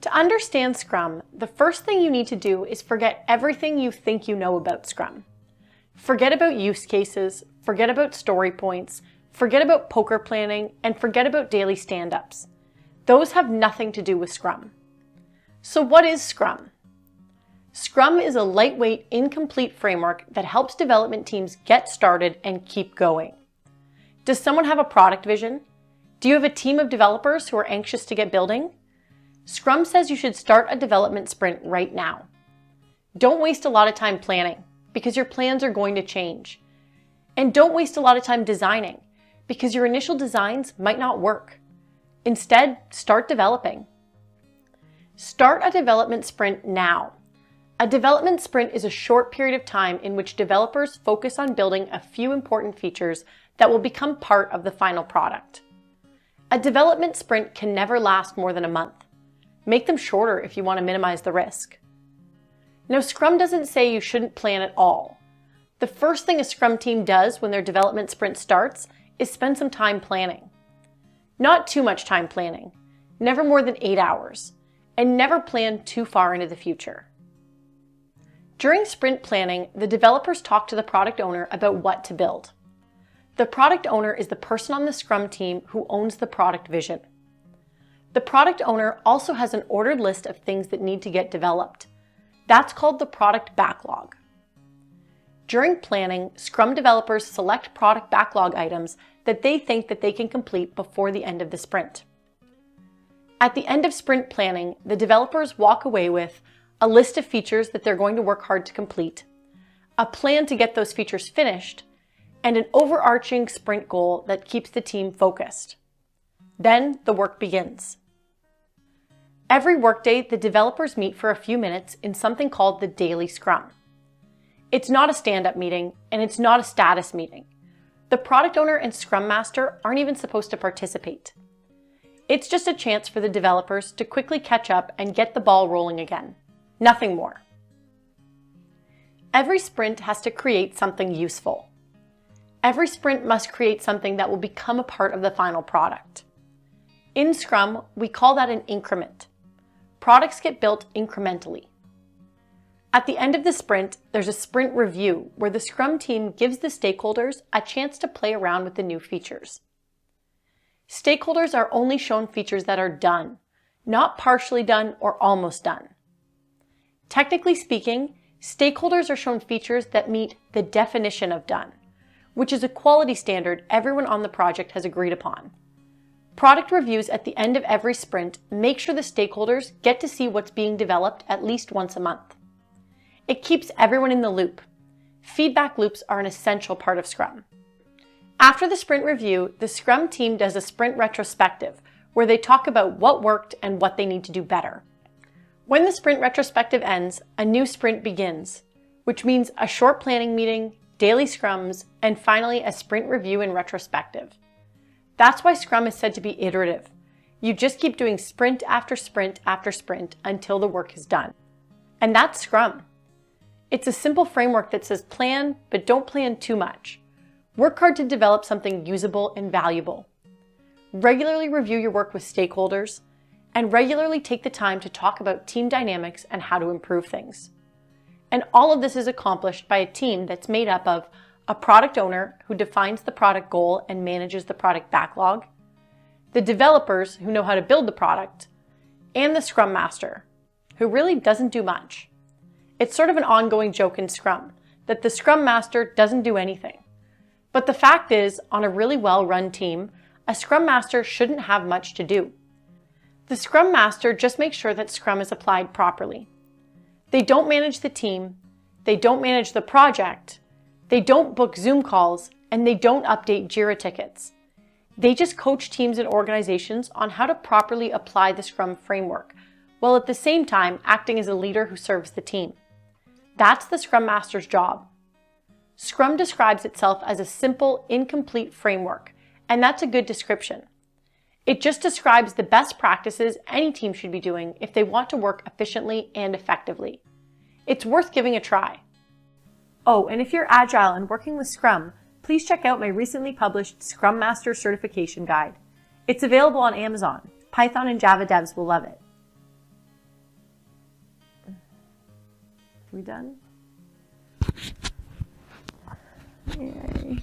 To understand Scrum, the first thing you need to do is forget everything you think you know about Scrum. Forget about use cases, forget about story points, forget about poker planning, and forget about daily stand-ups. Those have nothing to do with Scrum. So what is Scrum? Scrum is a lightweight, incomplete framework that helps development teams get started and keep going. Does someone have a product vision? Do you have a team of developers who are anxious to get building? Scrum says you should start a development sprint right now. Don't waste a lot of time planning, because your plans are going to change. And don't waste a lot of time designing, because your initial designs might not work. Instead, start developing. Start a development sprint now. A development sprint is a short period of time in which developers focus on building a few important features that will become part of the final product. A development sprint can never last more than a month. Make them shorter if you want to minimize the risk. Now, Scrum doesn't say you shouldn't plan at all. The first thing a Scrum team does when their development sprint starts is spend some time planning. Not too much time planning, never more than 8 hours, and never plan too far into the future. During sprint planning, the developers talk to the product owner about what to build. The product owner is the person on the Scrum team who owns the product vision. The product owner also has an ordered list of things that need to get developed. That's called the Product Backlog. During planning, Scrum developers select Product Backlog items that they think that they can complete before the end of the sprint. At the end of sprint planning, the developers walk away with a list of features that they're going to work hard to complete, a plan to get those features finished, and an overarching sprint goal that keeps the team focused. Then the work begins. Every workday, the developers meet for a few minutes in something called the daily Scrum. It's not a stand-up meeting, and it's not a status meeting. The product owner and Scrum Master aren't even supposed to participate. It's just a chance for the developers to quickly catch up and get the ball rolling again. Nothing more. Every sprint has to create something useful. Every sprint must create something that will become a part of the final product. In Scrum, we call that an increment. Products get built incrementally. At the end of the sprint, there's a sprint review where the Scrum team gives the stakeholders a chance to play around with the new features. Stakeholders are only shown features that are done, not partially done or almost done. Technically speaking, stakeholders are shown features that meet the definition of done, which is a quality standard everyone on the project has agreed upon. Product reviews at the end of every sprint make sure the stakeholders get to see what's being developed at least once a month. It keeps everyone in the loop. Feedback loops are an essential part of Scrum. After the sprint review, the Scrum team does a sprint retrospective where they talk about what worked and what they need to do better. When the sprint retrospective ends, a new sprint begins, which means a short planning meeting, daily scrums, and finally a sprint review and retrospective. That's why Scrum is said to be iterative. You just keep doing sprint after sprint after sprint until the work is done. And that's Scrum. It's a simple framework that says plan, but don't plan too much. Work hard to develop something usable and valuable. Regularly review your work with stakeholders, and regularly take the time to talk about team dynamics and how to improve things. And all of this is accomplished by a team that's made up of a product owner who defines the product goal and manages the product backlog, the developers who know how to build the product, and the Scrum Master, who really doesn't do much. It's sort of an ongoing joke in Scrum that the Scrum Master doesn't do anything. But the fact is, on a really well-run team, a Scrum Master shouldn't have much to do. The Scrum Master just makes sure that Scrum is applied properly. They don't manage the team, they don't manage the project, they don't book Zoom calls, and they don't update Jira tickets. They just coach teams and organizations on how to properly apply the Scrum framework, while at the same time acting as a leader who serves the team. That's the Scrum Master's job. Scrum describes itself as a simple, incomplete framework, and that's a good description. It just describes the best practices any team should be doing if they want to work efficiently and effectively. It's worth giving a try. Oh, and if you're agile and working with Scrum, please check out my recently published Scrum Master Certification Guide. It's available on Amazon. Python and Java devs will love it. We done? Yay.